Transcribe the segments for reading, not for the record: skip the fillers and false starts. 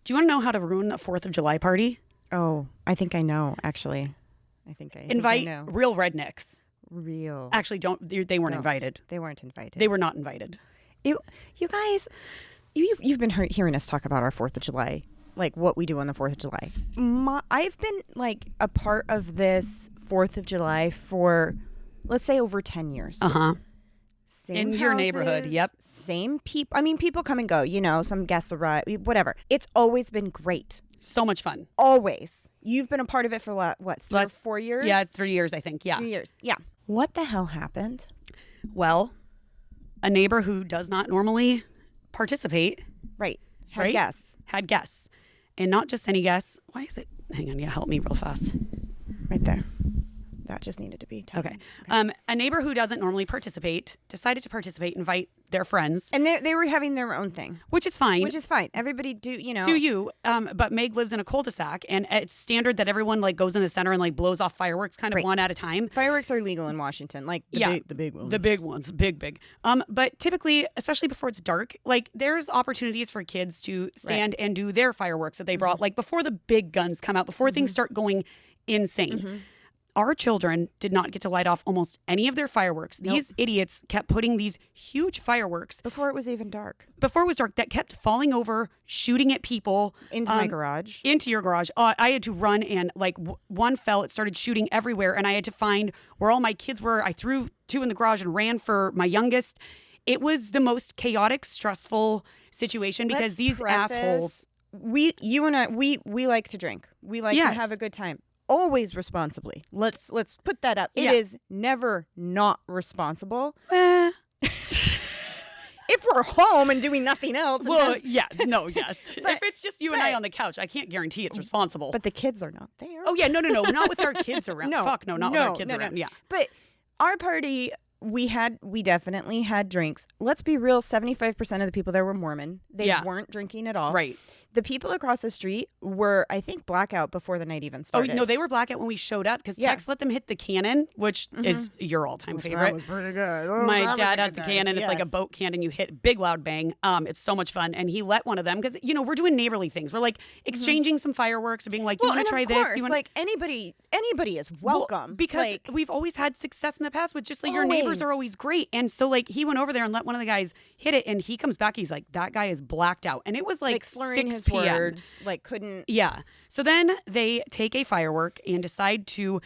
Do you want to know how to ruin a 4th of July party? Oh, I think I know, actually. Invite know. real rednecks. Real. Actually, they weren't invited. They weren't invited. They were not invited. You guys, you've been hearing us talk about our 4th of July, like what we do on the 4th of July. I've been like a part of this 4th of July for, let's say, over 10 years. Uh-huh. Same in your neighborhood, yep. Same people. I mean, people come and go, some guests arrive, whatever. It's always been great. So much fun. Always. You've been a part of it for what 3 or 4 years? Yeah, 3 years, I think. Yeah. 3 years. Yeah. What the hell happened? Well, a neighbor who does not normally participate. Right. Had guests. And not just any guests. Why is it? Hang on. Yeah, help me real fast. Right there. That just needed to be taken. Okay. A neighbor who doesn't normally participate decided to participate, invite their friends. And they were having their own thing. Which is fine. Everybody do you. But Meg lives in a cul-de-sac, and it's standard that everyone like goes in the center and like blows off fireworks kind of one at a time. Fireworks are legal in Washington, like the big ones. The big ones, big. But typically, especially before it's dark, like there's opportunities for kids to stand and do their fireworks that they brought, like before the big guns come out, before things start going insane. Our children did not get to light off almost any of their fireworks. Nope. These idiots kept putting these huge fireworks. Before it was even dark. Before it was dark, that kept falling over, shooting at people. Into my garage. Into your garage. I had to run and like one fell. It started shooting everywhere. And I had to find where all my kids were. I threw 2 in the garage and ran for my youngest. It was the most chaotic, stressful situation because these assholes. You and I like to drink. We like to have a good time. Always responsibly. Let's put that up. It is never not responsible. If we're home and doing nothing else. Well, yes. If it's just you and I on the couch, I can't guarantee it's responsible. But the kids are not there. Oh, yeah. No. Not with our kids around. Fuck no, not with our kids around. Yeah. But our party, we definitely had drinks. Let's be real, 75% of the people there were Mormon. They weren't drinking at all. Right. The people across the street were, I think, blackout before the night even started. Oh, no, they were blackout when we showed up because Tex let them hit the cannon, which is your all-time favorite. That was pretty good. My dad has the cannon. It's like a boat cannon. You hit big, loud bang. It's so much fun. And he let one of them because, we're doing neighborly things. We're like exchanging some fireworks or being like, you want to try this? Like anybody is welcome. Because we've always had success in the past with just like your neighbors are always great. And so like he went over there and let one of the guys hit it and he comes back. He's like, that guy is blacked out. And it was like slurring 6 his p.m. words, like couldn't. Yeah. So then they take a firework and decide to.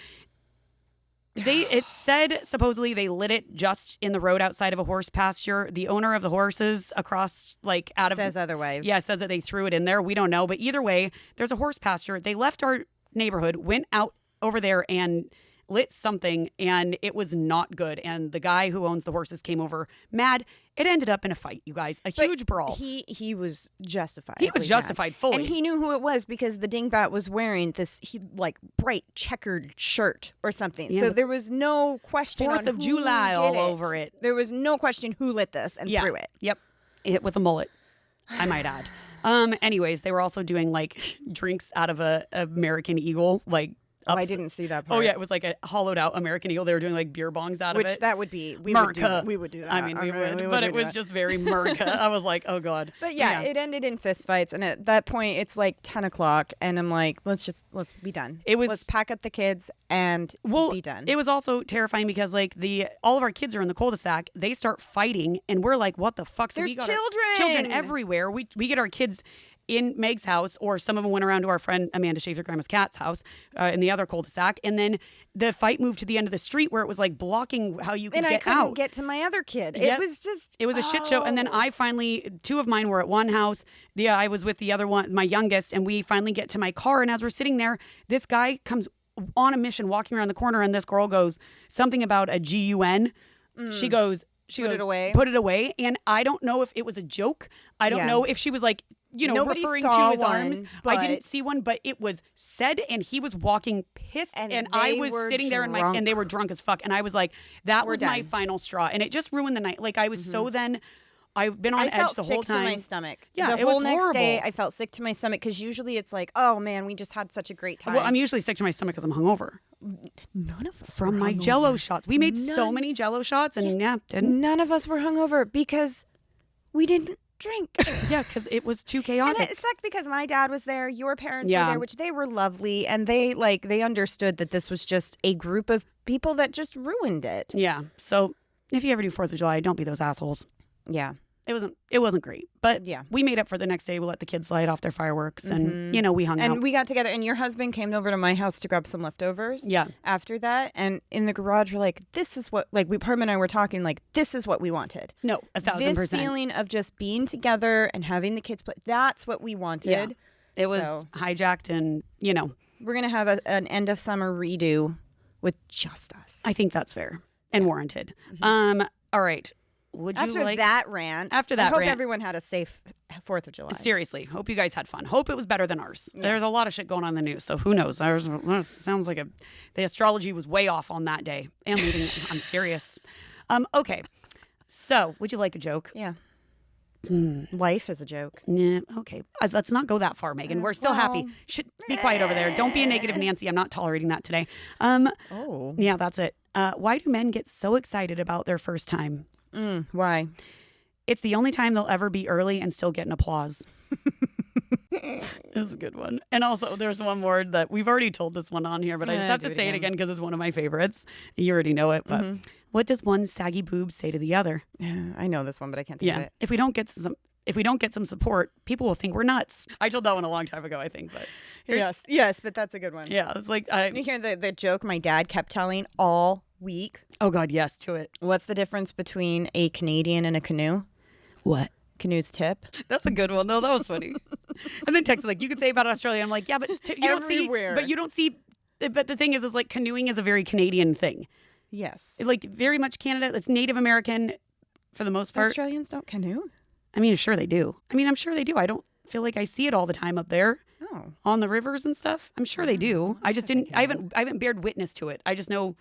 It said supposedly they lit it just in the road outside of a horse pasture. The owner of the horses across says otherwise. Yeah, says that they threw it in there. We don't know, but either way, there's a horse pasture. They left our neighborhood, went out over there and lit something, and it was not good. And the guy who owns the horses came over mad. It ended up in a fight, you guys. Huge brawl. He was justified. He was justified fully. And he knew who it was because the dingbat was wearing this bright checkered shirt or something. Yeah, so there was no question 4th of July all over it. There was no question who lit this and threw it. Yep. Hit with a mullet, I might add. Anyways, they were also doing like drinks out of a American Eagle, like. I didn't see that part. Oh, yeah. It was like a hollowed out American Eagle. They were doing like beer bongs out of it. Which that would be. We would do that. I mean, we would. But it was just very Merca. I was like, oh, God. But it ended in fistfights. And at that point, it's like 10 o'clock. And I'm like, let's be done. Let's pack up the kids and be done. It was also terrifying because like all of our kids are in the cul-de-sac. They start fighting. And we're like, what the fuck? So There's children. Children everywhere. We get our kids in Meg's house, or some of them went around to our friend Amanda Schaefer Grandma's cat's house in the other cul-de-sac, and then the fight moved to the end of the street where it was like blocking how you could get out. And I couldn't get to my other kid. It was a shit show. And then I finally, 2 of mine were at one house. I was with the other one, my youngest, and we finally get to my car. And as we're sitting there, this guy comes on a mission, walking around the corner, and this girl goes something about a GUN. She goes, Put it away. And I don't know if it was a joke. I don't know if she was like, Nobody referring saw to his one, arms. I didn't see one, but it was said, and he was walking pissed, and I was sitting there, and they were drunk as fuck, and I was like, that was my final straw, and it just ruined the night. Like I was so then. I've been on edge the whole time. I felt sick to my stomach. Yeah, the whole next day, I felt sick to my stomach because usually it's like, oh man, we just had such a great time. Well, I'm usually sick to my stomach because I'm hungover. None of us from my Jell-O shots. We made so many Jell-O shots, and didn't. None of us were hungover because we didn't drink. Yeah, because it was too chaotic. And it sucked because my dad was there, your parents were there, which they were lovely, and they understood that this was just a group of people that just ruined it. Yeah. So if you ever do 4th of July, don't be those assholes. Yeah. It wasn't great, but we made up for the next day. We let the kids light off their fireworks, and we hung out. And we got together, and your husband came over to my house to grab some leftovers. Yeah. After that, and in the garage, we're like, "This is what." Like, Herman and I were talking, like, "This is what we wanted." No, 1,000%. This feeling of just being together and having the kids play. That's what we wanted. Yeah. It was hijacked, and we're gonna have an end of summer redo with just us. I think that's fair and warranted. All right. After that rant, I hope everyone had a safe 4th of July. Seriously, hope you guys had fun. Hope it was better than ours. Yeah. There's a lot of shit going on in the news, so who knows? Sounds like the astrology was way off on that day. And leaving, I'm serious. Okay, so would you like a joke? Yeah. Life is a joke. Nah, okay. Let's not go that far, Megan. We're still happy. Be quiet over there. Don't be a negative Nancy. I'm not tolerating that today. Yeah, that's it. Why do men get so excited about their first time? Why? It's the only time they'll ever be early and still get an applause. This is a good one. And also, there's one more that we've already told this one on here, but I just have to say it again because it's one of my favorites. You already know it, but what does one saggy boob say to the other? Yeah, I know this one, but I can't think of it. If we don't get some support, people will think we're nuts. I told that one a long time ago, I think. But yes, but that's a good one. Yeah, it's like you hear the joke my dad kept telling all week. Oh God, yes, to it. What's the difference between a Canadian and a canoe? What? Canoe's tip. That's a good one though. That was funny. And then Texas, like, you could say about Australia. I'm like, yeah, but you don't see. But you don't see. But the thing is like canoeing is a very Canadian thing. Yes. It's like very much Canada. It's Native American for the most part. Australians don't canoe? I mean, sure they do. I'm sure they do. I don't feel like I see it all the time up there. Oh. On the rivers and stuff. I'm sure they do. I just didn't. I haven't bared witness to it. I just know.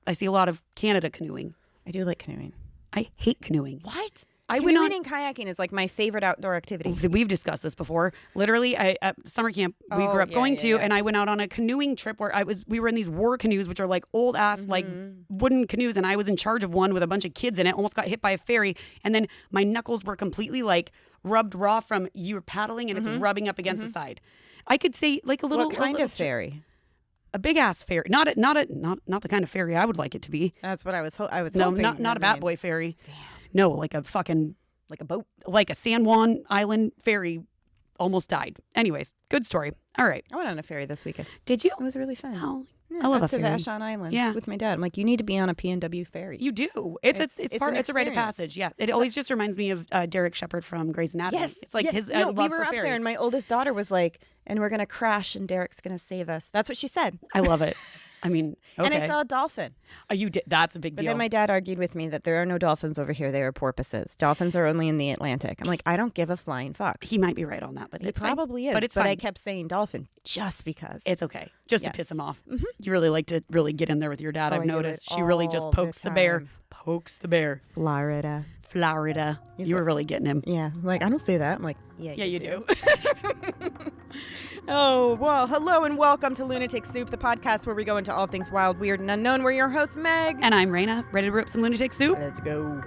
I see a lot of Canada canoeing. I do like canoeing. I hate canoeing. What? Canoeing and kayaking is like my favorite outdoor activity. We've discussed this before. Literally, at summer camp we grew up going to, and I went out on a canoeing trip where we were in these war canoes, which are like old ass like wooden canoes, and I was in charge of one with a bunch of kids in it. Almost got hit by a ferry, and then my knuckles were completely like rubbed raw from you were paddling, and it's rubbing up against the side. I could say like a little. What kind of ferry? A big ass ferry, not the kind of ferry I would like it to be. That's what I was hoping. No, not a Bat Boy ferry. Damn. No, like a fucking like a boat, like a San Juan Island ferry. Almost died. Anyways, good story. All right. I went on a ferry this weekend. Did you? It was really fun. Oh, yeah, I love up a to ferry. Vashon Island with my dad. I'm like, you need to be on a PNW ferry. You do. It's a rite of passage. Yeah. It always just reminds me of Derek Shepherd from Grey's Anatomy. Yes. It's like his love we for were up ferries. there, and my oldest daughter was like, and we're gonna crash, and Derek's gonna save us. That's what she said. I love it. I mean, okay. And I saw a dolphin. Oh, you did. That's a big deal. But then my dad argued with me that there are no dolphins over here. They are porpoises. Dolphins are only in the Atlantic. I'm like, I don't give a flying fuck. He might be right on that, but he probably is. But it's fine. I kept saying dolphin just because. It's okay. Just to piss him off. Mm-hmm. You really like to really get in there with your dad. I've noticed. She really just pokes the bear. Pokes the bear. Florida. You were really getting him. Yeah. Like, I don't say that. I'm like, yeah, you do. Oh, well, hello and welcome to Lunatic Soup, the podcast where we go into all things wild, weird, and unknown. We're your hosts, Meg. And I'm Raina, ready to rip some lunatic soup? Let's go.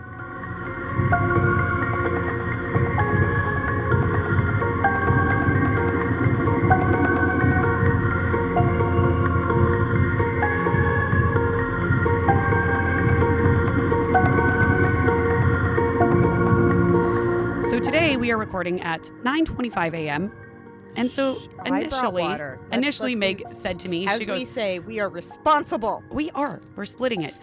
So today we are recording at 9:25 a.m. And so initially Meg said to me, she goes, we say, we are responsible. We're splitting it.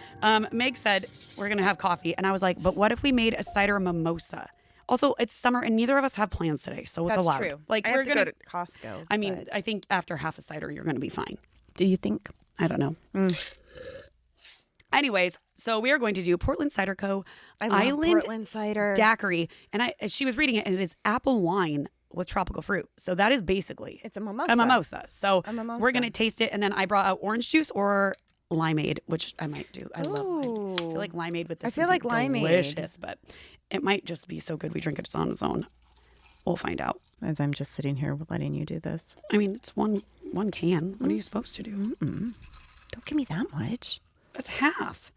Meg said, we're going to have coffee. And I was like, but what if we made a cider mimosa? Also, it's summer and neither of us have plans today. So it's allowed. That's true. Like, we're going to go to Costco. I mean, I think after half a cider, you're going to be fine. Do you think? I don't know. Anyways, so we are going to do Portland Cider Co. Island Portland cider daiquiri. And she was reading it, and it is apple wine with tropical fruit. So that is basically it's a mimosa. A mimosa. So we're going to taste it. And then I brought out orange juice or limeade, which I might do. I feel like limeade with this. I feel like limeade. Delicious, but it might just be so good we drink it on its own. We'll find out. As I'm just sitting here letting you do this. I mean, it's one can. What are you supposed to do? Don't give me that much. That's half.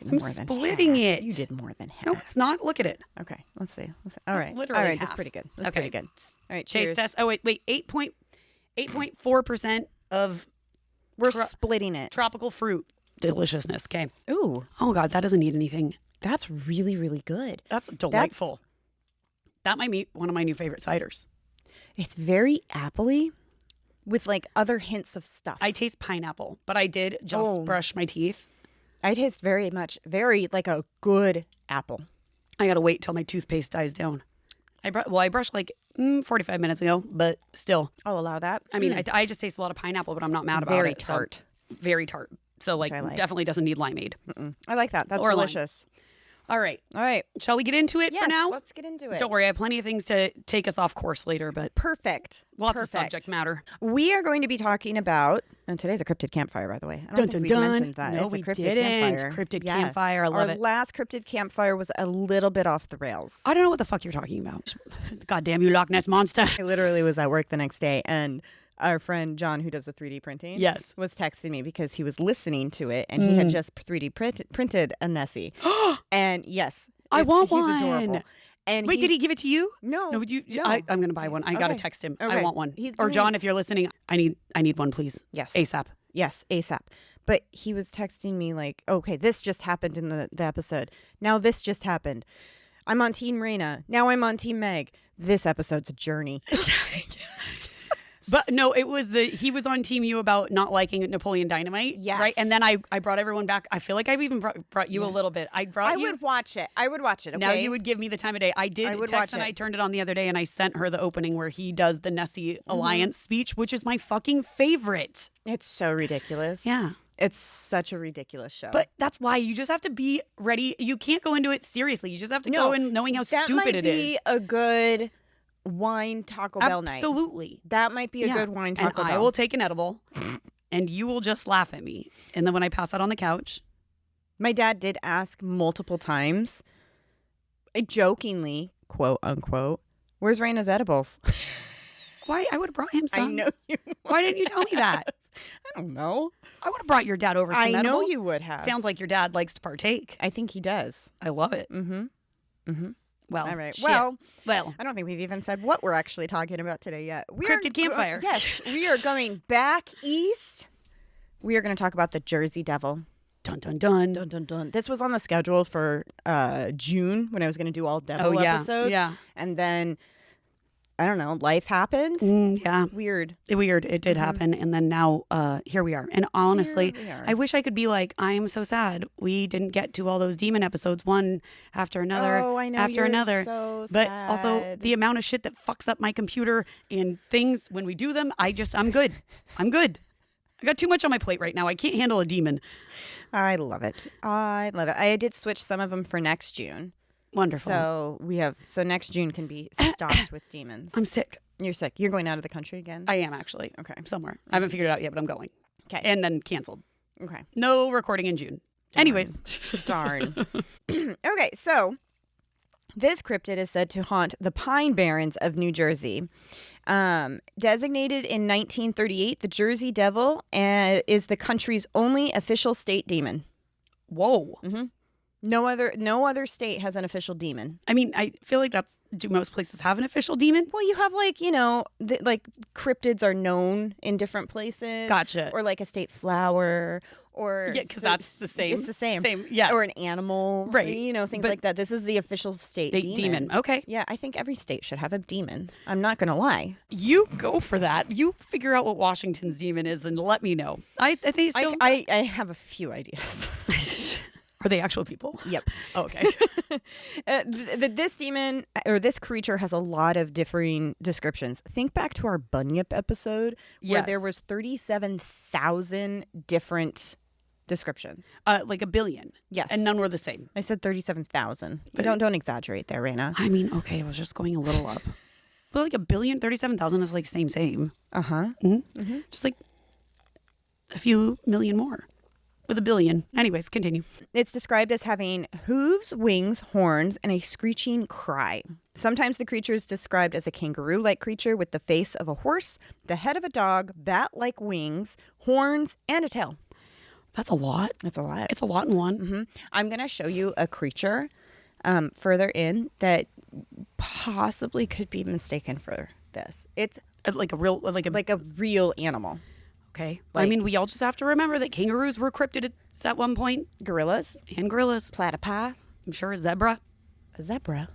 did more than splitting half. it. You did more than half. No, it's not. Look at it. Okay, let's see. All right. Literally All right, half. that's pretty good. That's Okay. pretty good. All right, Taste cheers. test. Oh, wait. 8.4% of We're splitting it. tropical fruit deliciousness. Okay. Ooh, Oh, God, that doesn't need anything. that's really, really good. That's delightful. That might be one of my new favorite ciders. It's very appley with like other hints of stuff. I taste pineapple, but I did just brush my teeth. I taste very like a good apple. I got to wait till my toothpaste dies down. I brushed like 45 minutes ago, but still. I'll allow that. I mean, I just taste a lot of pineapple, but I'm not mad about very it. tart. So, very tart. So like, definitely doesn't need limeade. I like that. That's Or lime. delicious. All right. All right. Shall we get into it Yes, for now? let's get into it. Don't worry, I have plenty of things to take us off course later, but Perfect. lots of subject matter. We are going to be talking about, and today's a Cryptid Campfire, by the way. I don't think we've mentioned that. No, It's we a Cryptid didn't. Campfire. Cryptid Campfire. I love Our it. last Cryptid Campfire was a little bit off the rails. I don't know what the fuck you're talking about. God damn you, Loch Ness Monster. I literally was at work the next day, and our friend John, who does the 3D printing, Yes. was texting me because he was listening to it, and he had just 3D printed a Nessie. And yes, I want he's one. adorable. And Wait, did he give it to you? No. No, would you? No. I'm going to buy one. I got to Okay. text him. Okay. I want one. He's Or doing- John, if you're listening, I need one, please. Yes. ASAP. Yes, ASAP. But he was texting me like, okay, this just happened in the episode. Now this just happened. I'm on Team Raina. Now I'm on Team Meg. This episode's a journey. But no, he was on Team U about not liking Napoleon Dynamite. Yes. Right. And then I brought everyone back. I feel like I've even brought you a little bit. I would watch it. Okay? Now you would give me the time of day. I did would text watch and it. I turned it on the other day and I sent her the opening where he does the Nessie Alliance speech, which is my fucking favorite. It's so ridiculous. Yeah. It's such a ridiculous show. But that's why you just have to be ready. You can't go into it seriously. You just have to go in knowing how stupid it is. That might be a good wine Taco Bell night. Absolutely. That might be a good wine Taco Bell. I will take an edible and you will just laugh at me. And then when I pass out on the couch. My dad did ask multiple times, jokingly, quote unquote, where's Raina's edibles? Why? I would have brought him some. I know you would. Why didn't you tell me that? I don't know. I would have brought your dad over some I know edibles. you would have. Sounds like your dad likes to partake. I think he does. I love it. Mm-hmm. Mm-hmm. Well, All right. shit. Well, I don't think we've even said what we're actually talking about today yet. Cryptid Campfire. Yes, we are going back east. We are going to talk about the Jersey Devil. Dun dun dun. Dun, dun, dun. This was on the schedule for June when I was going to do all Devil episodes. Yeah. And then, I don't know, life happened. Yeah. Weird. It did happen. And then now here we are. And honestly, Here we are. I wish I could be like, I am so sad. We didn't get to all those demon episodes one after another I know, after you're another. so but sad. also the amount of shit that fucks up my computer and things when we do them, I'm good. I'm good. I got too much on my plate right now. I can't handle a demon. I love it. I love it. I did switch some of them for next June. Wonderful. So next June can be stocked with demons. I'm sick. You're sick. You're going out of the country again? I am actually. Okay. Somewhere. I haven't figured it out yet, but I'm going. Okay. And then canceled. Okay. No recording in June. Anyways. Darn. Okay, so this cryptid is said to haunt the Pine Barrens of New Jersey. Designated in 1938, the Jersey Devil is the country's only official state demon. Whoa. Mm-hmm. No other state has an official demon. I mean, I feel like do most places have an official demon? Well, you have like, like cryptids are known in different places. Gotcha. Or like a state flower or... Yeah, because that's the same. It's the same. Yeah. Or an animal. Right. Things like that. This is the official state demon. Okay. Yeah, I think every state should have a demon. I'm not going to lie. You go for that. You figure out what Washington's demon is and let me know. I think still... I have a few ideas. Are they actual people? Yep. Oh, okay. This demon or this creature has a lot of differing descriptions. Think back to our Bunyip episode where there was 37,000 different descriptions. Like a billion. Yes. And none were the same. I said 37,000. But don't exaggerate there, Raina. I mean, okay, I was just going a little up. But like a billion, 37,000 is like same. Uh-huh. Mm-hmm. Mm-hmm. Just like a few million more. With a billion. Anyways, continue. It's described as having hooves, wings, horns, and a screeching cry. Sometimes the creature is described as a kangaroo-like creature with the face of a horse, the head of a dog, bat-like wings, horns, and a tail. That's a lot. It's a lot. It's a lot in one. Mm-hmm. I'm going to show you a creature further in that possibly could be mistaken for this. It's like a real animal. Okay. I mean, we all just have to remember that kangaroos were cryptids at one point. Gorillas. And gorillas. Platypi. I'm sure a zebra. A zebra.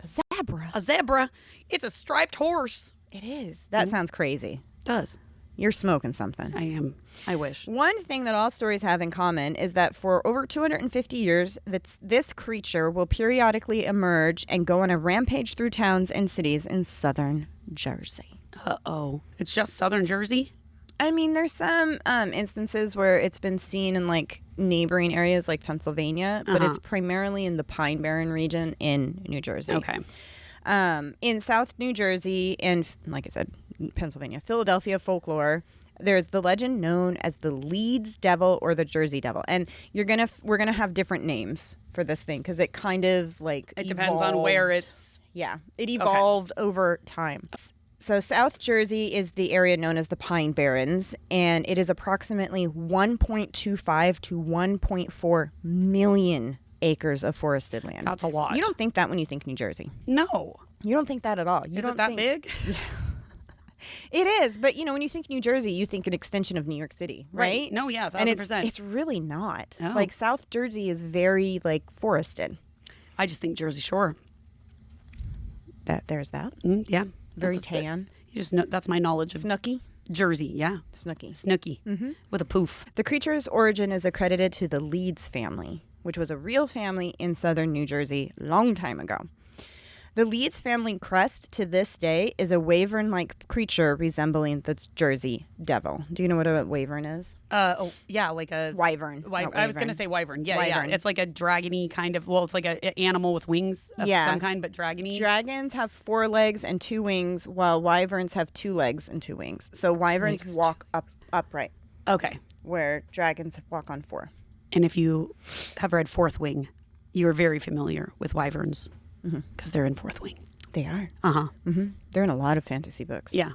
A zebra. A zebra. It's a striped horse. It is. That sounds crazy. It does. You're smoking something. I am. I wish. One thing that all stories have in common is that for over 250 years, this creature will periodically emerge and go on a rampage through towns and cities in southern Jersey. Uh-oh. It's just southern Jersey? I mean, there's some instances where it's been seen in like neighboring areas like Pennsylvania, but it's primarily in the Pine Barren region in New Jersey. Okay. In South New Jersey and, like I said, Pennsylvania, Philadelphia folklore, there's the legend known as the Leeds Devil or the Jersey Devil, and we're gonna have different names for this thing because it kind of like it depends on where it's. Yeah, it evolved over time. So South Jersey is the area known as the Pine Barrens, and it is approximately 1.25 to 1.4 million acres of forested land. That's a lot. You don't think that when you think New Jersey. No. You don't think that at all. Is it that big? Yeah. It is, but when you think New Jersey, you think an extension of New York City, right? No, yeah, 1,000%. And it's really not. No. Like South Jersey is very like forested. I just think Jersey Shore. There's that. Yeah. Very tan. You just know that's my knowledge of Snooky. Jersey. Yeah. Snooky. With a poof. The creature's origin is accredited to the Leeds family, which was a real family in southern New Jersey long time ago. The Leeds family crest to this day is a wyvern-like creature resembling the Jersey Devil. Do you know what a wyvern is? Like a wyvern. I was going to say wyvern. Yeah, wyvern. Yeah. It's like a dragony kind of. Well, it's like an animal with wings of some kind, but dragony. Dragons have 4 legs and 2 wings, while wyverns have 2 legs and 2 wings. So wyverns walk upright. Okay. Where dragons walk on 4. And if you have read Fourth Wing, you are very familiar with wyverns. Because they're in Fourth Wing. They are. Uh-huh. Mm-hmm. They're in a lot of fantasy books. Yeah.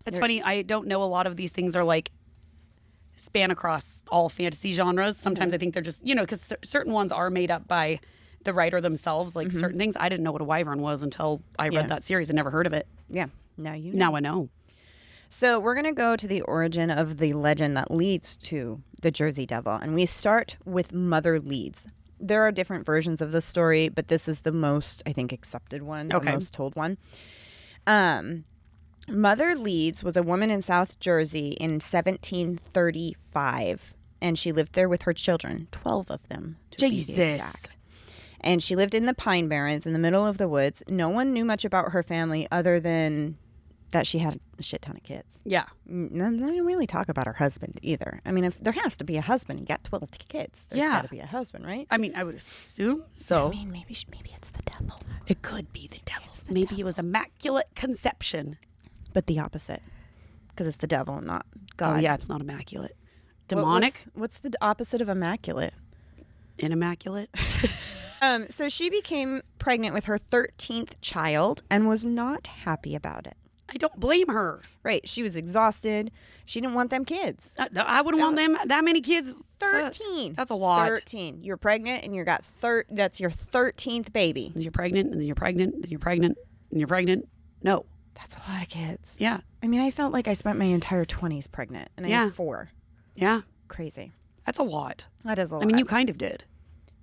It's funny. I don't know a lot of these things are like span across all fantasy genres. Sometimes I think they're just, because certain ones are made up by the writer themselves, like certain things. I didn't know what a wyvern was until I read that series. I never heard of it. Yeah. Now you know. Now I know. So we're going to go to the origin of the legend that leads to the Jersey Devil. And we start with Mother Leeds. There are different versions of the story, but this is the most, I think, accepted one, the most told one. Mother Leeds was a woman in South Jersey in 1735, and she lived there with her children, 12 of them, to be exact. And she lived in the Pine Barrens in the middle of the woods. No one knew much about her family other than that she had a shit ton of kids. Yeah. They didn't really talk about her husband either. I mean, if there has to be a husband. You got 12 kids. There's got to be a husband, right? I mean, I would assume so. I mean, maybe it's the devil. It could be the devil. Maybe it was immaculate conception. But the opposite. Because it's the devil, not God. Oh, yeah, it's not immaculate. Demonic? What's the opposite of immaculate? Inimmaculate? So she became pregnant with her 13th child and was not happy about it. I don't blame her. Right. She was exhausted. She didn't want them kids. I wouldn't want them that many kids. 13. That's a lot. 13. You're pregnant and you got that's your 13th baby. And you're pregnant and then you're pregnant and you're pregnant and you're pregnant. No. That's a lot of kids. Yeah. I mean, I felt like I spent my entire 20s pregnant and I had 4. Yeah. Crazy. That's a lot. That is a lot. I mean, you kind of did.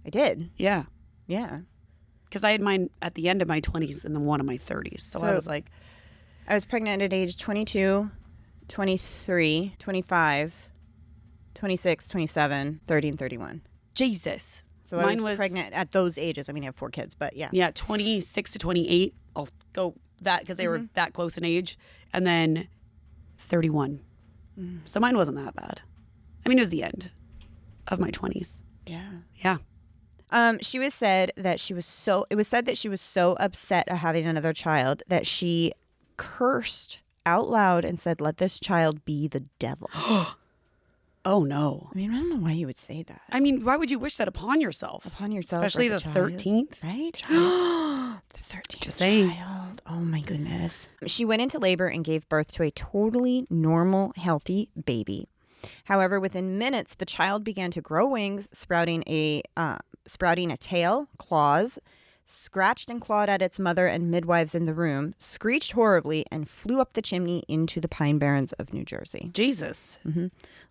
I did. Yeah. Yeah. Because I had mine at the end of my 20s and then one of my 30s. So I was like... I was pregnant at age 22, 23, 25, 26, 27, 30, and 31. Jesus. So mine I was pregnant at those ages. I mean, I have 4 kids, but yeah. Yeah, 26 to 28. I'll go that because they were that close in age. And then 31. So mine wasn't that bad. I mean, it was the end of my 20s. Yeah. Yeah. It was said that she was so upset at having another child that she cursed out loud and said, "Let this child be the devil." Oh no. I mean, I don't know why you would say that. I mean, why would you wish that upon yourself? Especially the 13th. Right? The 13th Just saying. child. Oh my goodness. She went into labor and gave birth to a totally normal, healthy baby. However, within minutes, the child began to grow wings, sprouting a tail, claws, scratched and clawed at its mother and midwives in the room, screeched horribly, and flew up the chimney into the Pine Barrens of New Jersey. Jesus.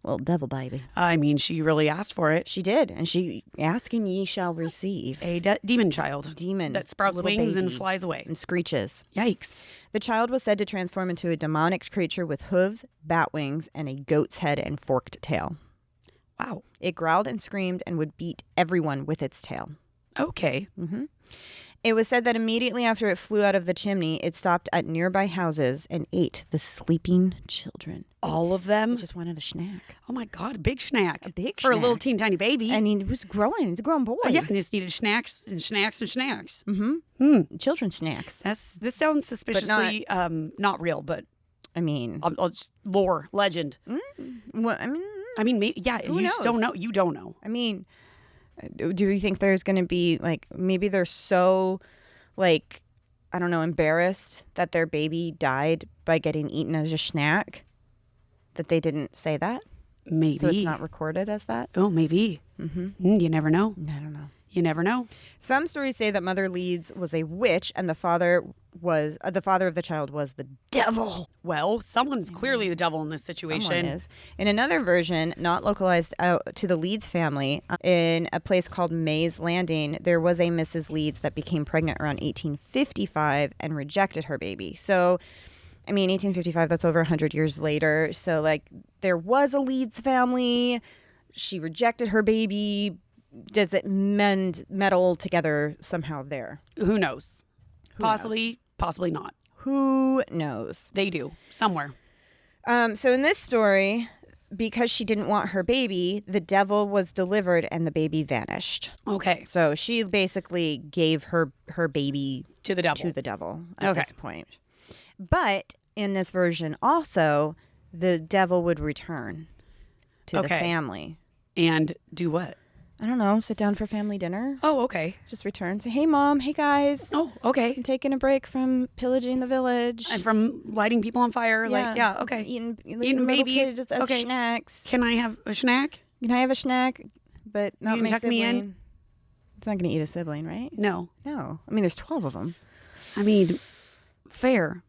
Little devil baby. I mean, she really asked for it. She did, and she asking ye shall receive. A demon child. Demon. That sprouts wings and flies away. And screeches. Yikes. The child was said to transform into a demonic creature with hooves, bat wings, and a goat's head and forked tail. Wow. It growled and screamed and would beat everyone with its tail. Okay. It was said that immediately after it flew out of the chimney, it stopped at nearby houses and ate the sleeping children. All of them? It just wanted a snack. Oh my God, a big snack. A big For snack. a little teeny tiny baby. And he was growing. He's a grown boy. Oh, yeah, and just needed snacks and snacks and snacks. Children's snacks. This sounds suspiciously not real, but I mean, I'll just lore, legend. well, I mean, maybe, yeah, who you knows? just don't know. You don't know. I mean, do you think there's going to be like maybe they're so like I don't know embarrassed that their baby died by getting eaten as a snack that they didn't say that? Maybe. So it's not recorded as that? Oh, maybe. You never know. I don't know. You never know. Some stories say that Mother Leeds was a witch and the father of the child was the devil. Well, someone's clearly the devil in this situation. Someone is. In another version, not localized out to the Leeds family, in a place called May's Landing, there was a Mrs. Leeds that became pregnant around 1855 and rejected her baby. So, I mean, 1855, that's over 100 years later. So, like, there was a Leeds family. She rejected her baby. Does it meddle together somehow there? Who knows? Possibly not. Who knows? They do. Somewhere. So in this story, because she didn't want her baby, the devil was delivered and the baby vanished. Okay. So she basically gave her baby To the devil at this point. But in this version also, the devil would return to the family. And do what? I don't know, sit down for family dinner. Oh, okay. Just return. Say, hey, Mom. Hey, guys. Oh, okay. I'm taking a break from pillaging the village. And from lighting people on fire. Okay. Eating babies. kids as snacks. Can I have a snack? Can I have a snack? But not You my can tuck sibling. me in? It's not going to eat a sibling, right? No. No. I mean, there's 12 of them. I mean, fair.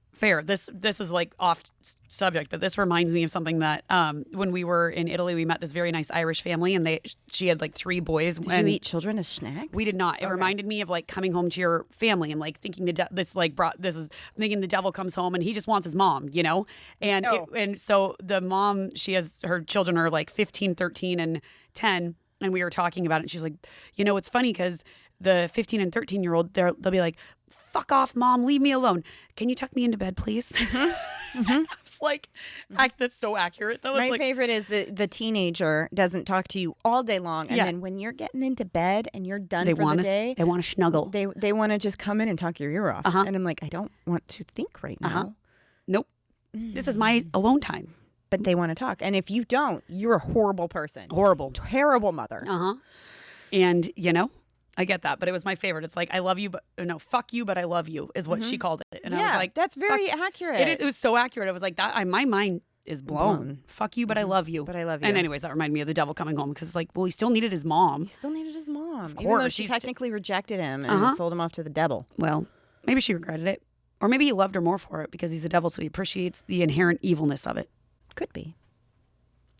This is like off subject, but this reminds me of something that when we were in Italy, we met this very nice Irish family, and she had like 3 boys. Did you eat children as snacks? We did not. It reminded me of like coming home to your family and like thinking thinking the devil comes home and he just wants his mom, you know? And and so the mom, her children are like 15, 13, and 10, and we were talking about it. And she's like, you know, it's funny because the 15 and 13-year-old, they'll be like, fuck off, Mom, leave me alone. Can you tuck me into bed, please? I was like, that's so accurate. Though. My favorite is the teenager doesn't talk to you all day long. And then when you're getting into bed and you're done for the day. They want to snuggle. They want to just come in and talk your ear off. And I'm like, I don't want to think right now. Nope. This is my alone time. But they want to talk. And if you don't, you're a horrible person. Horrible. Terrible mother. And, you know, I get that, but it was my favorite. It's like, I love you, but no, fuck you, but I love you is what she called it. And I was like, that's very accurate. It was so accurate. I was like, my mind is blown. Fuck you, but I love you. But I love you. And anyways, that reminded me of the devil coming home because like, well, he still needed his mom. Of course. Even though she technically rejected him and sold him off to the devil. Well, maybe she regretted it. Or maybe he loved her more for it because he's the devil, so he appreciates the inherent evilness of it. Could be.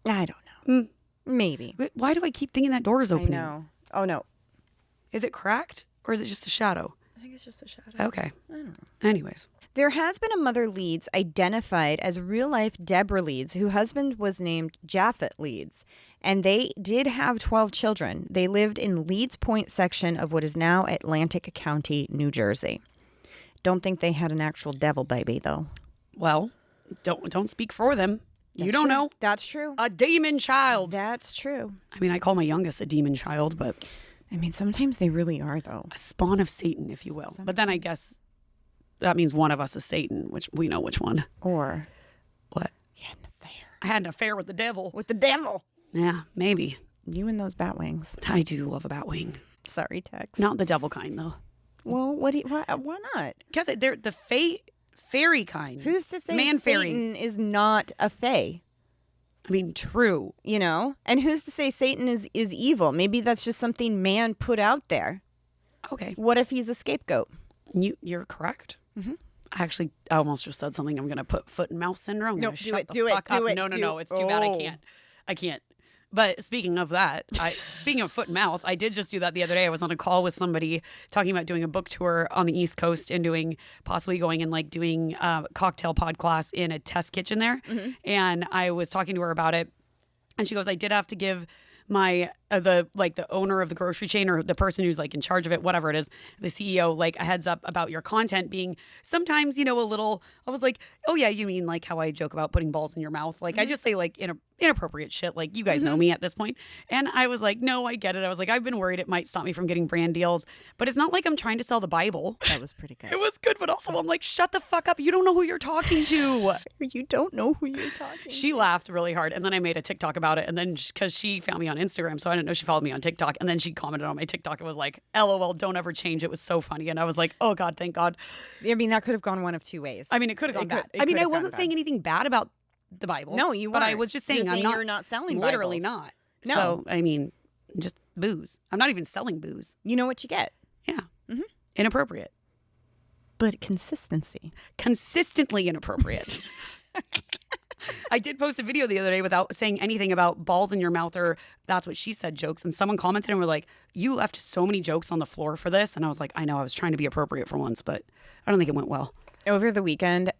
I don't know. Maybe. Why do I keep thinking that door is opening? I know. Oh, no. Is it cracked or is it just a shadow? I think it's just a shadow. Okay. I don't know. Anyways. There has been a Mother Leeds identified as real-life Deborah Leeds, whose husband was named Japhet Leeds. And they did have 12 children. They lived in Leeds Point section of what is now Atlantic County, New Jersey. Don't think they had an actual devil baby, though. Well, don't speak for them. You don't know. That's true. A demon child. That's true. I mean, I call my youngest a demon child, but... I mean, sometimes they really are, though. A spawn of Satan, if you will. But then I guess that means one of us is Satan, which we know which one. Or... What? You had an affair. I had an affair with the devil. With the devil. Yeah, maybe. You and those bat wings. I do love a bat wing. Sorry, Tex. Not the devil kind, though. Well, why not? Because they're the fairy kind. Who's to say Man Satan fairies is not a fae? I mean, true. You know? And who's to say Satan is evil? Maybe that's just something man put out there. Okay. What if he's a scapegoat? You're correct. Mm-hmm. I almost just said something. I'm going to put foot and mouth syndrome. No, do it. No. It's too bad. I can't. But speaking of that, speaking of foot and mouth, I did just do that the other day. I was on a call with somebody talking about doing a book tour on the East Coast and possibly going and like doing a cocktail pod class in a test kitchen there. Mm-hmm. And I was talking to her about it. And she goes, I did have to give my the owner of the grocery chain or the person who's like in charge of it, whatever it is, the CEO, like a heads up about your content being sometimes, a little, I was like, oh yeah, you mean like how I joke about putting balls in your mouth? Like I just say like inappropriate shit. Like you guys know me at this point. And I was like, no, I get it. I was like, I've been worried it might stop me from getting brand deals, but it's not like I'm trying to sell the Bible. That was pretty good. It was good, but also I'm like, shut the fuck up. You don't know who you're talking to. You don't know who you're talking to. She laughed really hard. And then I made a TikTok about it. And then because she found me on Instagram, so I didn't know she followed me on TikTok. And then she commented on my TikTok. It was like, LOL, don't ever change. It was so funny. And I was like, oh God, thank God. I mean, that could have gone one of two ways. I mean, it could have gone bad. I mean, I wasn't saying anything bad about the Bible. No, you weren't. But I was just saying you're not selling literally Bibles. not. No. So, I mean, just booze. I'm not even selling booze. You know what you get. Yeah. Mm-hmm. Inappropriate. But consistency. Consistently inappropriate. I did post a video the other day without saying anything about balls in your mouth or that's what she said jokes. And someone commented and were like, you left so many jokes on the floor for this. And I was like, I know, I was trying to be appropriate for once, but I don't think it went well. Over the weekend,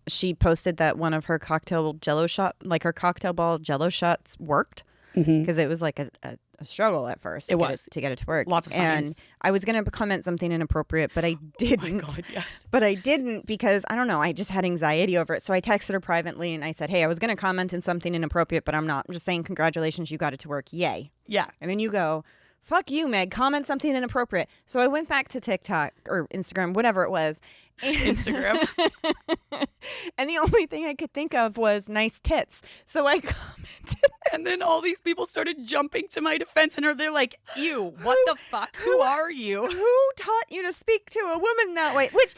she posted that one of her cocktail ball jello shots worked because it was like a struggle at first. To get it to work. Lots of science. And I was going to comment something inappropriate, but I didn't. Oh my God, yes. But I didn't because, I don't know, I just had anxiety over it. So I texted her privately and I said, hey, I was going to comment on something inappropriate, but I'm not. I'm just saying congratulations, you got it to work. Yay. Yeah. And then you go, fuck you, Meg, comment something inappropriate. So I went back to TikTok or Instagram, whatever it was. Instagram. And the only thing I could think of was nice tits. So I commented. And then all these people started jumping to my defense and they're like, ew, what the fuck? Who are you? Who taught you to speak to a woman that way? Which...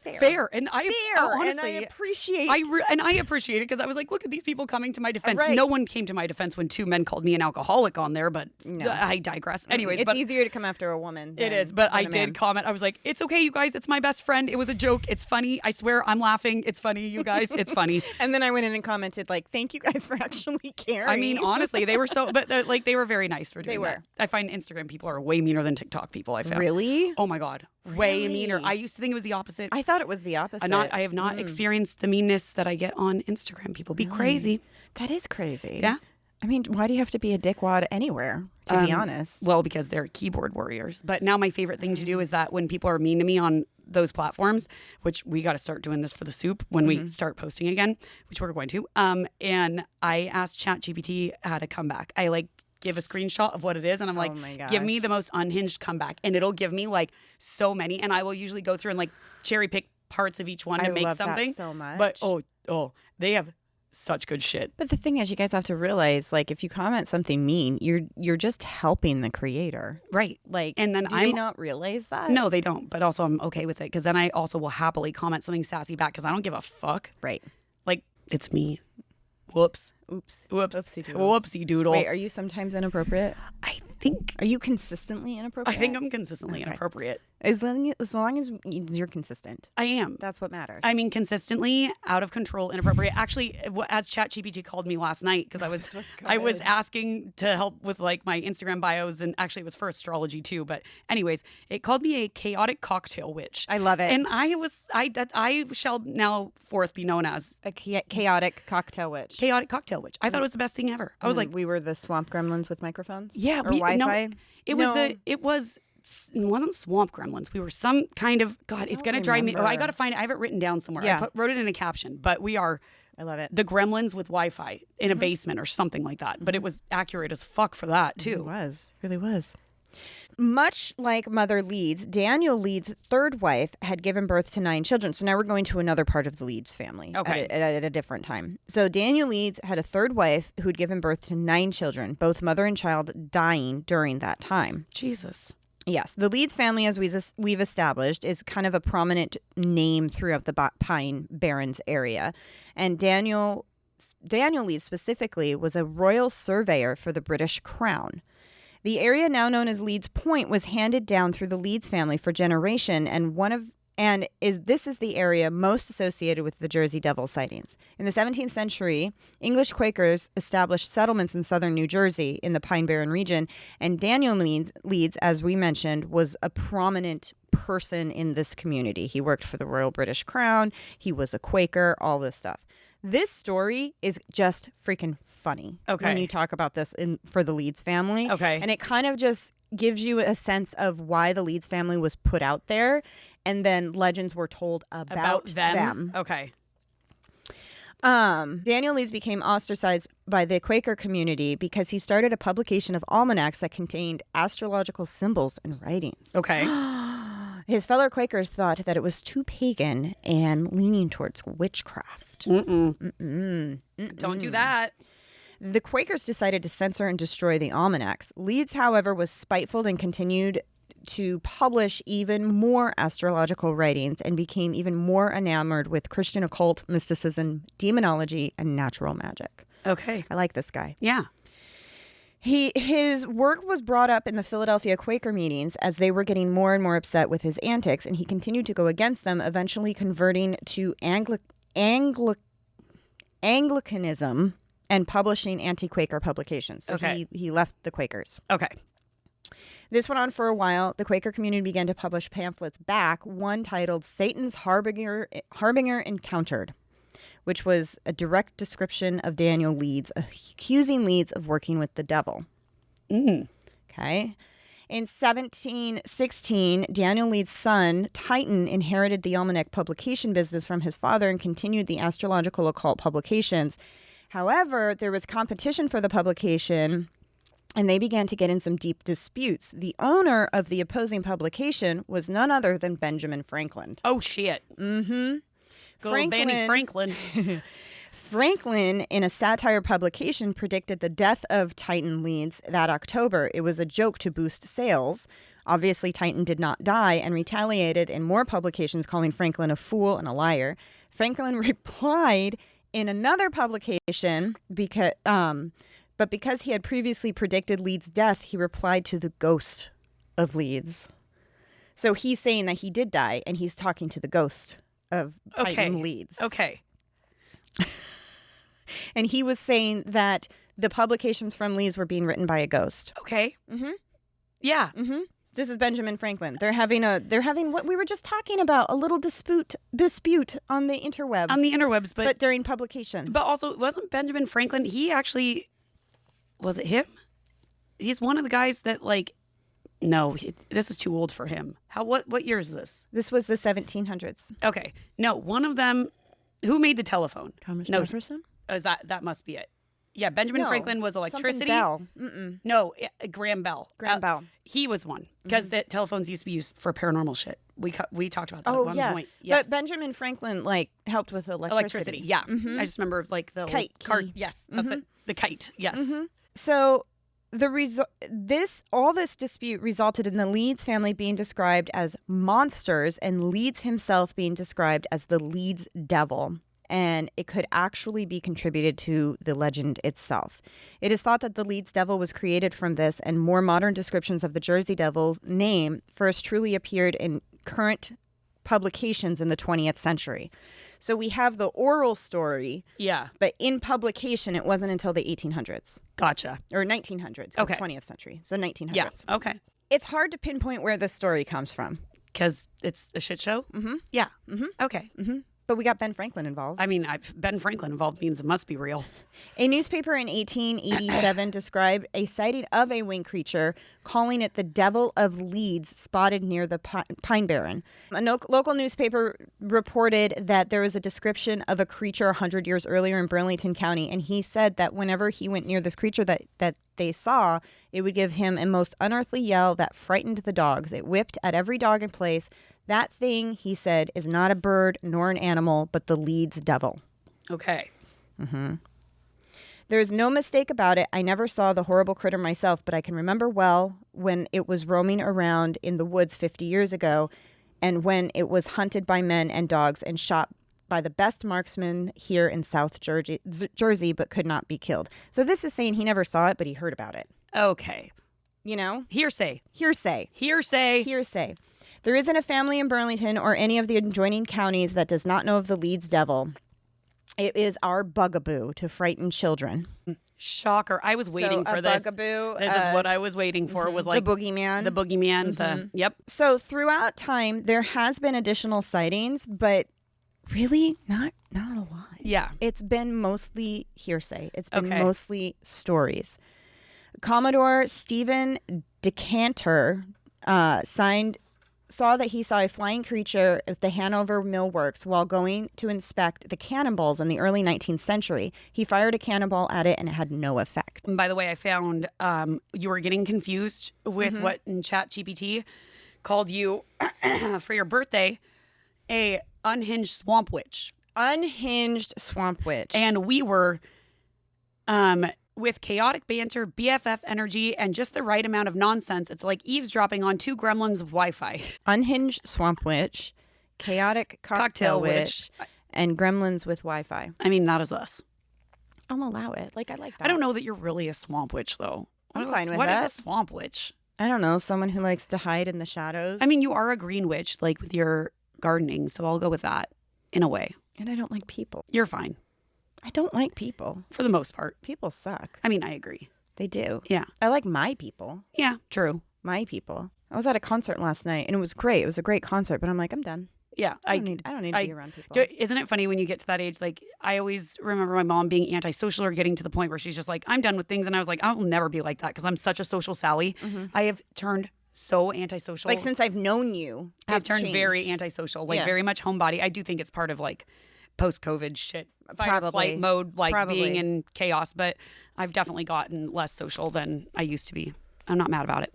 Fair. And I honestly, and I appreciate I appreciate it because I was like, look at these people coming to my defense. Right. No one came to my defense when two men called me an alcoholic on there, but I digress. Anyways, it's easier to come after a woman. It is, but I did comment. I was like, it's okay, you guys. It's my best friend. It was a joke. It's funny. I swear I'm laughing. It's funny, you guys. It's funny. And then I went in and commented like, thank you guys for actually caring. I mean, honestly, they were they were very nice for doing They were. that. I find Instagram people are way meaner than TikTok people. I found. Really? Oh my God. Way meaner. I used to think it was the opposite. I thought it was the opposite. I have not experienced the meanness that I get on Instagram. People be crazy. That is crazy. Yeah. I mean, why do you have to be a dickwad anywhere, to be honest? Well, because they're keyboard warriors. But now my favorite thing to do is that when people are mean to me on those platforms, which we got to start doing this for the soup when we start posting again, which we're going to. And I asked ChatGPT how to come back. I give a screenshot of what it is and I'm like, give me the most unhinged comeback, and it'll give me like so many, and I will usually go through and like cherry pick parts of each one to make something. That so much. But they have such good shit. But the thing is, you guys have to realize, like, if you comment something mean, you're just helping the creator, right? Like, and then do they not realize that? No, they don't. But also, I'm okay with it because then I also will happily comment something sassy back because I don't give a fuck. Right? Like, it's me. Whoops. Oops. Whoopsie doodle. Wait, are you sometimes inappropriate? I think. Are you consistently inappropriate? I think I'm consistently inappropriate. As long as you're consistent. I am. That's what matters. I mean, consistently, out of control, inappropriate. Actually, as ChatGPT called me last night, because I was asking to help with like my Instagram bios, and actually it was for astrology too. But anyways, it called me a chaotic cocktail witch. I love it. And I shall now forth be known as a chaotic cocktail witch. Chaotic cocktail witch. I thought it was the best thing ever. I was like, we were the swamp gremlins with microphones. Yeah, or Wi-Fi. It wasn't swamp gremlins. We were some kind of it's gonna drive me. Oh, I gotta find it. I have it written down somewhere. Yeah. I wrote it in a caption. But we are. I love it. The gremlins with Wi-Fi in a basement or something like that. But it was accurate as fuck for that too. It was. Really was. Much like Mother Leeds, Daniel Leeds' third wife had given birth to 9 children. So now we're going to another part of the Leeds family at a different time. So Daniel Leeds had a third wife who'd given birth to 9 children, both mother and child dying during that time. Jesus. Yes. The Leeds family, as we've established, is kind of a prominent name throughout the Pine Barrens area. And Daniel Daniel Leeds specifically was a royal surveyor for the British Crown. The area now known as Leeds Point was handed down through the Leeds family for generation, this is the area most associated with the Jersey Devil sightings. In the 17th century, English Quakers established settlements in southern New Jersey in the Pine Barren region, and Daniel Leeds, as we mentioned, was a prominent person in this community. He worked for the Royal British Crown. He was a Quaker, all this stuff. This story is just freaking funny when you talk about this for the Leeds family. Okay. And it kind of just gives you a sense of why the Leeds family was put out there, and then legends were told about them. Okay. Daniel Leeds became ostracized by the Quaker community because he started a publication of almanacs that contained astrological symbols and writings. Okay. His fellow Quakers thought that it was too pagan and leaning towards witchcraft. Don't do that. The Quakers decided to censor and destroy the almanacs. Leeds, however, was spiteful and continued to publish even more astrological writings and became even more enamored with Christian occult, mysticism, demonology, and natural magic. Okay. I like this guy. Yeah. His work was brought up in the Philadelphia Quaker meetings as they were getting more and more upset with his antics, and he continued to go against them, eventually converting to Anglicanism and publishing anti-Quaker publications. So he left the Quakers. Okay. This went on for a while. The Quaker community began to publish pamphlets back, one titled Satan's Harbinger Encountered, which was a direct description of Daniel Leeds, accusing Leeds of working with the devil. Okay. In 1716, Daniel Leeds' son, Titan, inherited the almanac publication business from his father and continued the astrological occult publications. However, there was competition for the publication, and they began to get in some deep disputes. The owner of the opposing publication was none other than Benjamin Franklin. Oh, shit. Mm-hmm. Franklin. Franklin, in a satire publication, predicted the death of Titan Leeds that October. It was a joke to boost sales. Obviously, Titan did not die and retaliated in more publications, calling Franklin a fool and a liar. Franklin replied in another publication because he had previously predicted Leeds' death, he replied to the ghost of Leeds. So he's saying that he did die, and he's talking to the ghost of Titan Leeds. Okay. And he was saying that the publications from Leeds were being written by a ghost. Okay. Mm-hmm. Yeah. Mm-hmm. This is Benjamin Franklin. They're having what we were just talking about, a little dispute on the interwebs. But during publications. But also, wasn't Benjamin Franklin, he actually, was it him? He's one of the guys that no, this is too old for him. What year is this? This was the 1700s. Okay. No, one of them, who made the telephone? Thomas Jefferson? That must be it. Yeah, Benjamin Franklin was electricity. Bell. No, Graham Bell. Bell. He was one because the telephones used to be used for paranormal shit. We talked about that at one point. Yes. But Benjamin Franklin helped with electricity. Yeah. Mm-hmm. I just remember the kite cart. Yes, that's it. The kite. Yes. Mm-hmm. So all this dispute resulted in the Leeds family being described as monsters and Leeds himself being described as the Leeds devil. And it could actually be contributed to the legend itself. It is thought that the Leeds devil was created from this, and more modern descriptions of the Jersey Devil's name first truly appeared in current publications in the 20th century. So we have the oral story. Yeah. But in publication, it wasn't until the 1800s. Gotcha. Or 1900s. Okay. 20th century. So 1900s. Yeah. Okay. It's hard to pinpoint where this story comes from. Because it's a shit show? Mm-hmm. Yeah. Mm-hmm. Okay. Mm-hmm. But we got Ben Franklin involved. I mean, Ben Franklin involved means it must be real. A newspaper in 1887 described a sighting of a winged creature, calling it the Devil of Leeds, spotted near the Pine Barren. A local newspaper reported that there was a description of a creature 100 years earlier in Burlington County, and he said that whenever he went near this creature that they saw, it would give him a most unearthly yell that frightened the dogs. It whipped at every dog in place. That thing, he said, is not a bird nor an animal, but the Leeds devil. Okay. Mm-hmm. There's no mistake about it. I never saw the horrible critter myself, but I can remember well when it was roaming around in the woods 50 years ago, and when it was hunted by men and dogs and shot by the best marksman here in South Jersey, but could not be killed. So this is saying he never saw it, but he heard about it. Okay. You know? Hearsay. There isn't a family in Burlington or any of the adjoining counties that does not know of the Leeds Devil. It is our bugaboo to frighten children. Shocker. I was waiting for this. Bugaboo. This is what I was waiting for, was like the boogeyman. Yep. So throughout time, there has been additional sightings, but really not a lot. Yeah. It's been mostly hearsay. It's been mostly stories. Commodore Stephen Decanter saw that he saw a flying creature at the Hanover Mill Works while going to inspect the cannonballs in the early 19th century. He fired a cannonball at it and it had no effect. And by the way, I found you were getting confused with what in ChatGPT called you for your birthday a unhinged swamp witch. Unhinged swamp witch. And we were with chaotic banter, BFF energy, and just the right amount of nonsense. It's like eavesdropping on two gremlins of Wi-Fi. Unhinged swamp witch, chaotic cocktail witch, and gremlins with Wi-Fi. I mean, not as us. I'll allow it. Like, I like that. I don't know that you're really a swamp witch, though. I'm fine with that. What is a swamp witch? I don't know. Someone who likes to hide in the shadows. I mean, you are a green witch, like with your gardening, so I'll go with that in a way. And I don't like people. You're fine. I don't like people. For the most part. People suck. I mean, I agree. They do. Yeah. I like my people. Yeah, true. My people. I was at a concert last night and it was great. It was a great concert, but I'm like, I'm done. Yeah. I don't need to be around people. Isn't it funny when you get to that age? Like, I always remember my mom being antisocial or getting to the point where she's just like, I'm done with things. And I was like, I will never be like that because I'm such a social Sally. I have turned so antisocial. Like, since I've known you, I've turned very antisocial, like very much homebody. I do think it's part of like post-COVID shit, fight or flight mode, like being in chaos. But I've definitely gotten less social than I used to be. I'm not mad about it.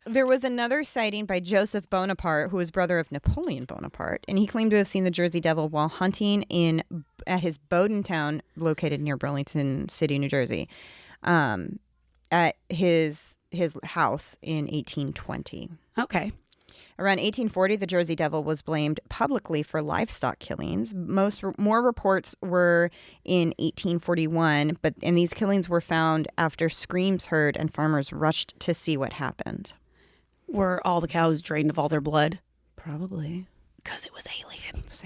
There was another sighting by Joseph Bonaparte, who was brother of Napoleon Bonaparte, and he claimed to have seen the Jersey Devil while hunting at his Bowdoin town, located near Burlington City, New Jersey, at his house in 1820. Okay. Around 1840, the Jersey Devil was blamed publicly for livestock killings. More reports were in 1841, and these killings were found after screams heard and farmers rushed to see what happened. Were all the cows drained of all their blood? Probably. Because it was aliens.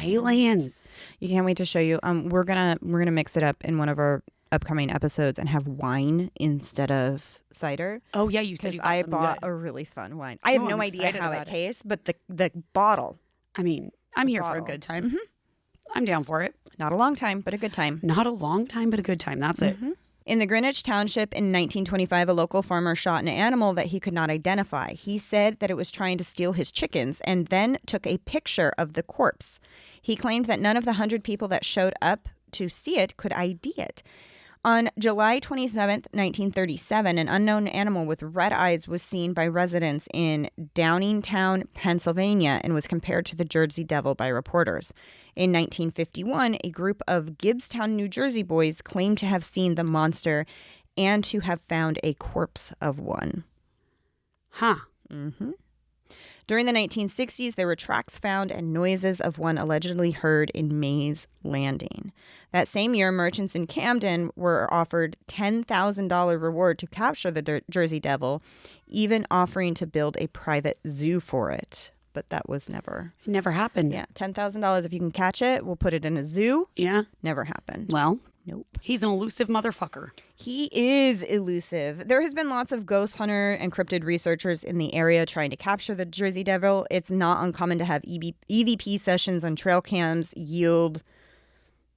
Aliens. You can't wait to show you. We're gonna mix it up in one of our upcoming episodes and have wine instead of cider. Oh yeah, you said you got I bought good. a really fun wine. I have no idea how it tastes, but the bottle. I mean, I'm here for a good time. Mm-hmm. I'm down for it. Not a long time, but a good time. Not a long time, but a good time. That's it. In the Greenwich Township in 1925, a local farmer shot an animal that he could not identify. He said that it was trying to steal his chickens and then took a picture of the corpse. He claimed that none of the 100 people that showed up to see it could ID it. On July 27th, 1937, an unknown animal with red eyes was seen by residents in Downingtown, Pennsylvania, and was compared to the Jersey Devil by reporters. In 1951, a group of Gibbstown, New Jersey boys claimed to have seen the monster and to have found a corpse of one. Huh. During the 1960s, there were tracks found and noises of one allegedly heard in Mays Landing. That same year, merchants in Camden were offered $10,000 reward to capture the Jersey Devil, even offering to build a private zoo for it. But that was never. It never happened. Yeah, $10,000 if you can catch it. We'll put it in a zoo. Yeah. Never happened. Well. Nope. He's an elusive motherfucker. He is elusive. There has been lots of ghost hunter and cryptid researchers in the area trying to capture the Jersey Devil. It's not uncommon to have EVP sessions on trail cams yield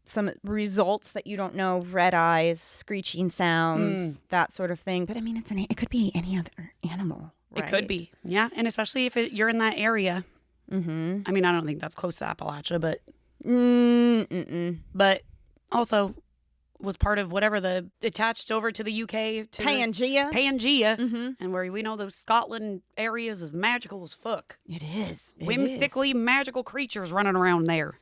some results that you don't know, red eyes, screeching sounds, that sort of thing. But I mean, it could be any other animal, right? It could be. Yeah. And especially if you're in that area. I mean, I don't think that's close to Appalachia, but but also was part of whatever attached over to the UK. To Pangea. And where we know those Scotland areas is magical as fuck. It is. Whimsically magical creatures running around there.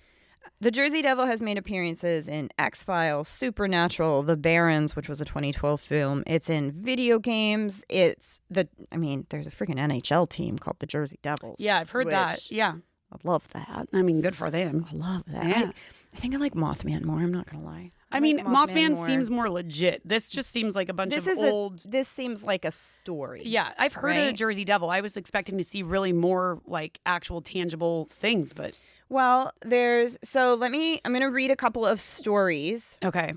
The Jersey Devil has made appearances in X-Files, Supernatural, The Barrens, which was a 2012 film. It's in video games. There's a freaking NHL team called the Jersey Devils. Yeah, I've heard that. Yeah. I love that. I mean, good for them. I love that. Yeah. I think I like Mothman more. I'm not going to lie. I mean, Mothman seems more legit. This just seems like a bunch of old... This seems like a story. Yeah, I've heard of the Jersey Devil. I was expecting to see really more like actual tangible things, but... Well, I'm going to read a couple of stories. Okay.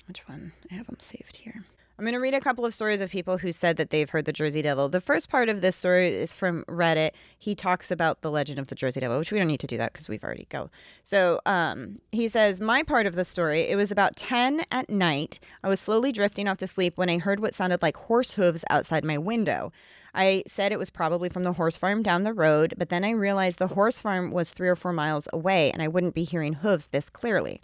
Which one? I have them saved here. I'm going to read a couple of stories of people who said that they've heard the Jersey Devil. The first part of this story is from Reddit. He talks about the legend of the Jersey Devil, which we don't need to do that because we've already go. So he says, my part of the story, it was about 10 at night. I was slowly drifting off to sleep when I heard what sounded like horse hooves outside my window. I said it was probably from the horse farm down the road, but then I realized the horse farm was 3 or 4 miles away and I wouldn't be hearing hooves this clearly.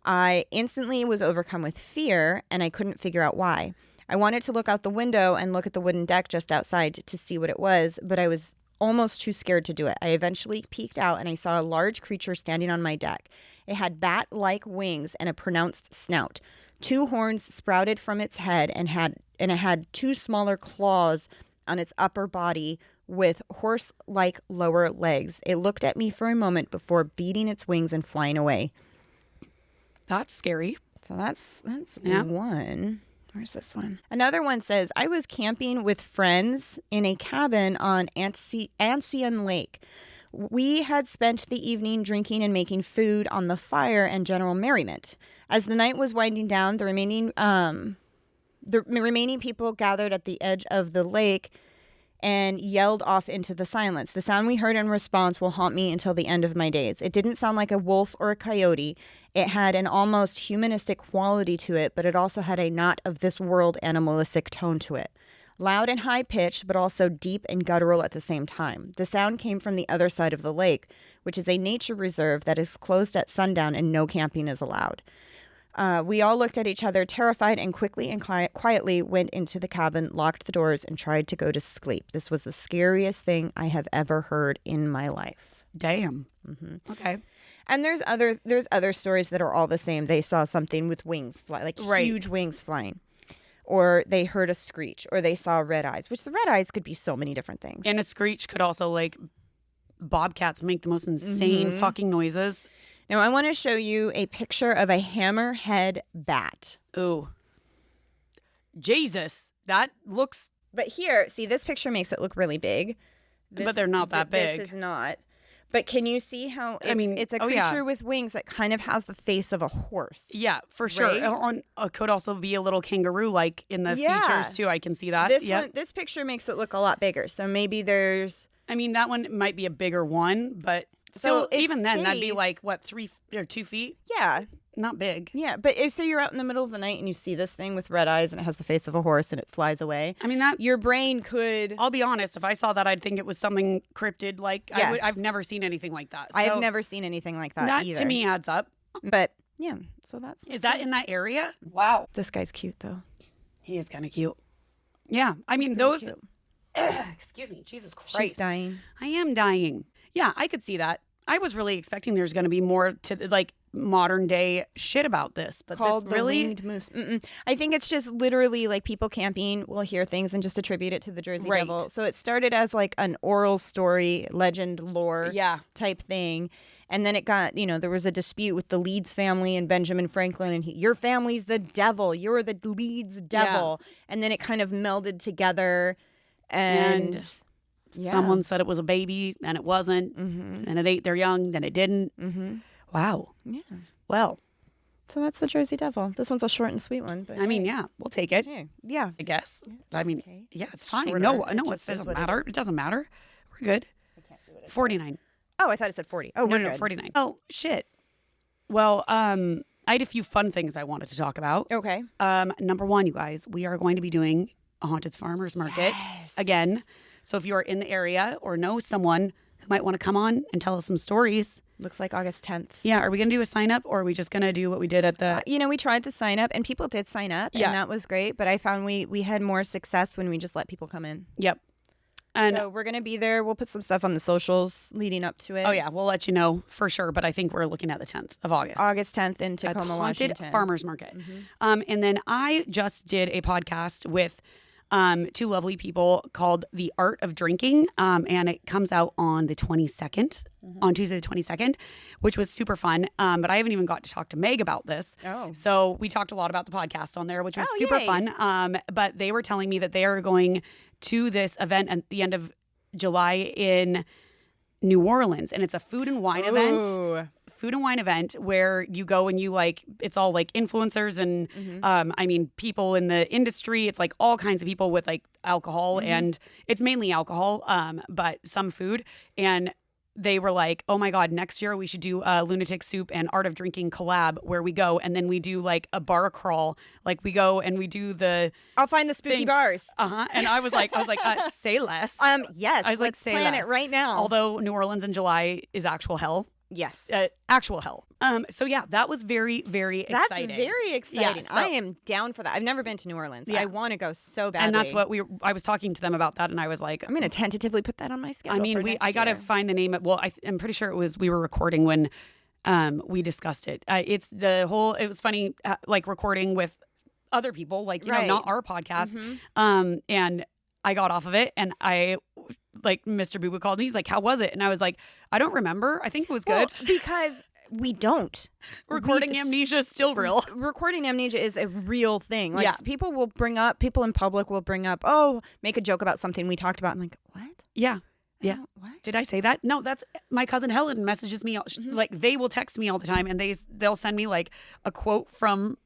I instantly was overcome with fear, and I couldn't figure out why. I wanted to look out the window and look at the wooden deck just outside to see what it was, but I was almost too scared to do it. I eventually peeked out, and I saw a large creature standing on my deck. It had bat-like wings and a pronounced snout. 2 horns sprouted from its head, and it had 2 smaller claws on its upper body with horse-like lower legs. It looked at me for a moment before beating its wings and flying away. That's scary. So that's one. Where's this one? Another one says, I was camping with friends in a cabin on Ancien Lake. We had spent the evening drinking and making food on the fire and general merriment. As the night was winding down, the remaining people gathered at the edge of the lake and yelled off into the silence. The sound we heard in response will haunt me until the end of my days. It didn't sound like a wolf or a coyote. It had an almost humanistic quality to it, but it also had a not of this world animalistic tone to it. Loud and high-pitched, but also deep and guttural at the same time. The sound came from the other side of the lake, which is a nature reserve that is closed at sundown and no camping is allowed. We all looked at each other, terrified, and quickly and quietly went into the cabin, locked the doors, and tried to go to sleep. This was the scariest thing I have ever heard in my life. Damn. Mm-hmm. Okay. And there's other stories that are all the same. They saw something with wings fly, like huge wings flying. Or they heard a screech, or they saw red eyes, which the red eyes could be so many different things. And a screech could also, like, bobcats make the most insane fucking noises. Now, I want to show you a picture of a hammerhead bat. Ooh. Jesus. That looks... But here, see, this picture makes it look really big. But they're not that big. This is not. But can you see how it's a creature with wings that kind of has the face of a horse? Yeah, for sure. Right? It could also be a little kangaroo, like in the features too. I can see that. This picture makes it look a lot bigger. So maybe there's... I mean, that one might be a bigger one, but still, even then, that'd be like, what, 3 or 2 feet? Yeah. Not big. Yeah, but say you're out in the middle of the night and you see this thing with red eyes and it has the face of a horse and it flies away. I mean, that your brain could... I'll be honest, if I saw that, I'd think it was something cryptid. Like, I've never seen anything like that. So I have never seen anything like that either. That, to me, adds up. But, yeah, so that's... Is that in that area? Wow. This guy's cute, though. He is kind of cute. Yeah, I mean, those... Excuse me, Jesus Christ. She's dying. I am dying. Yeah, I could see that. I was really expecting there's going to be more to, like, modern day shit about this, but called this really the winged moose. I think it's just literally like people camping will hear things and just attribute it to the Jersey Devil. So it started as like an oral story, legend, lore type thing, and then it got, there was a dispute with the Leeds family and Benjamin Franklin, and your family's the devil, you're the Leeds devil, and then it kind of melded together, and someone said it was a baby and it wasn't, and it ate their young, then it didn't. Wow. Yeah. Well. So that's the Jersey Devil. This one's a short and sweet one. But I mean, yeah, we'll take it. Yeah. I guess. Yeah. I mean, yeah, it's fine. Shorter. No, it doesn't matter. It doesn't matter. We're good. I can't see what it 49. Says. Oh, I thought it said 40. Oh, no, 49. Oh, shit. Well, I had a few fun things I wanted to talk about. Okay. Number one, you guys, we are going to be doing a Haunted Farmers Market again. So if you are in the area or know someone who might want to come on and tell us some stories. Looks like August 10th. Yeah. Are we going to do a sign up or are we just going to do what we did at the... we tried the sign up and people did sign up and that was great. But I found we had more success when we just let people come in. Yep. And so we're going to be there. We'll put some stuff on the socials leading up to it. Oh, yeah. We'll let you know for sure. But I think we're looking at the 10th of August. August 10th in Tacoma, Washington. Haunted Farmers Market. And then I just did a podcast with two lovely people called The Art of Drinking. And it comes out on the 22nd, on Tuesday the 22nd, which was super fun. But I haven't even got to talk to Meg about this. Oh. So we talked a lot about the podcast on there, which was super fun. But they were telling me that they are going to this event at the end of July in New Orleans, and it's a food and wine event where you go and you like, it's all like influencers and I mean people in the industry. It's like all kinds of people with like alcohol, and it's mainly alcohol, but some food. And they were like, oh my God, next year we should do a Lunatic Soup and Art of Drinking collab where we go and then we do like a bar crawl. Like we go and we do the... I'll find the spooky bars. And I was like, say less. Yes. I was like, say plan less. it right now. Although New Orleans in July is actual hell. Yes. Actual hell. So yeah, that was very, very exciting. That's very exciting. Yeah, so, I am down for that. I've never been to New Orleans. Yeah. I want to go so badly. And that's what I was talking to them about that, and I was like, I'm going to tentatively put that on my schedule. I mean, I got to find the name of, well, I'm pretty sure we were recording when we discussed it. It was funny, like recording with other people, like, you know, not our podcast. And I got off of it, and like Mr. Boo Boo called me. He's like, how was it? And I was like, I don't remember. I think it was good. Well, because we don't. Recording amnesia is still real. Recording amnesia is a real thing. Like people in public will bring up, make a joke about something we talked about. I'm like, what? Yeah. Yeah. What? Did I say that? No, that's my cousin Helen messages me. Like they will text me all the time, and they'll send me like a quote from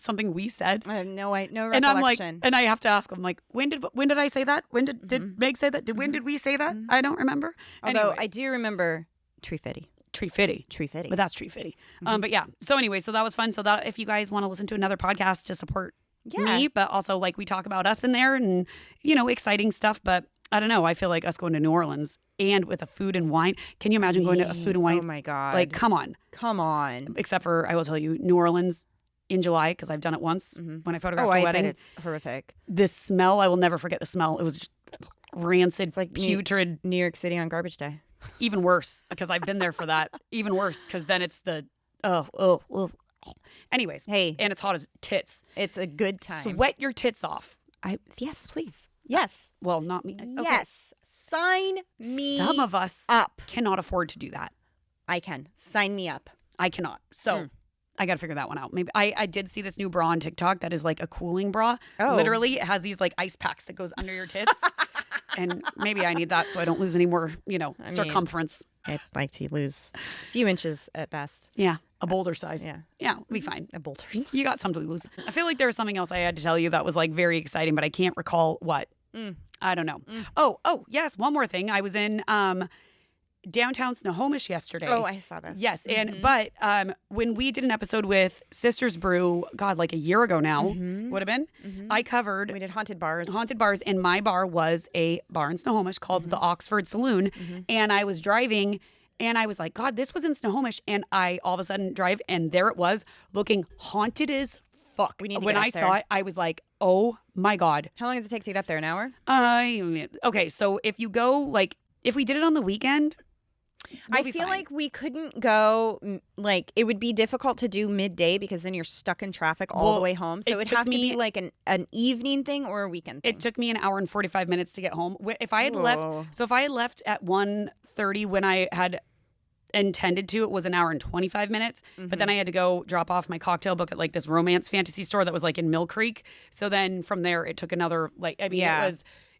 something we said. I have no recollection. And I'm like, and I have to ask them, like, when did I say that? When did Meg say that? When did we say that? I don't remember. Although Anyways. I do remember Tree Fitty. But that's Tree Fitty. But yeah. So anyway, so that was fun. So that if you guys want to listen to another podcast to support me, but also like we talk about us in there and, you know, exciting stuff. But I don't know. I feel like us going to New Orleans and with a food and wine. Can you imagine going to a food and wine? Oh my God. Like, come on. Except for, I will tell you, New Orleans in July, because I've done it once when I photographed a wedding. Bet it's horrific. The smell, I will never forget the smell. It was just rancid, like putrid. New York City on garbage day. Even worse, because I've been there for that. Even worse, because then it's the, Anyways. Hey. And it's hot as tits. It's a good time. Sweat your tits off. Yes, please. Yes. Well, not me. Okay. Yes. Sign me Some of us up. cannot afford to do that. I can. Sign me up. I cannot. So I got to figure that one out. Maybe I did see this new bra on TikTok that is like a cooling bra. Oh. Literally, it has these like ice packs that goes under your tits. And maybe I need that so I don't lose any more, circumference. I'd like to lose a few inches at best. Yeah. A boulder size. Yeah. Yeah, we'll be fine. A boulder size. You got some to lose. I feel like there was something else I had to tell you that was like very exciting, but I can't recall what. I don't know. Oh, yes. One more thing. I was in downtown Snohomish yesterday. Oh, I saw this. Yes. But when we did an episode with Sisters Brew, God, like a year ago now, would have been, I covered. We did haunted bars. And my bar was a bar in Snohomish called the Oxford Saloon. And I was driving and I was like, God, this was in Snohomish. And I all of a sudden drive and there it was looking haunted as fuck. We need to when get up I there. saw it, I was like, oh my God. How long does it take to get up there? An hour? Okay. So if you go, like, if we did it on the weekend, I feel like we couldn't go, like, it would be difficult to do midday because then you're stuck in traffic all the way home. So it would have to be like an evening thing or a weekend thing. It took me an hour and 45 minutes to get home. If I had left at 1:30 when I had intended to, it was an hour and 25 minutes. But then I had to go drop off my cocktail book at like this romance fantasy store that was like in Mill Creek. So then from there, it took another,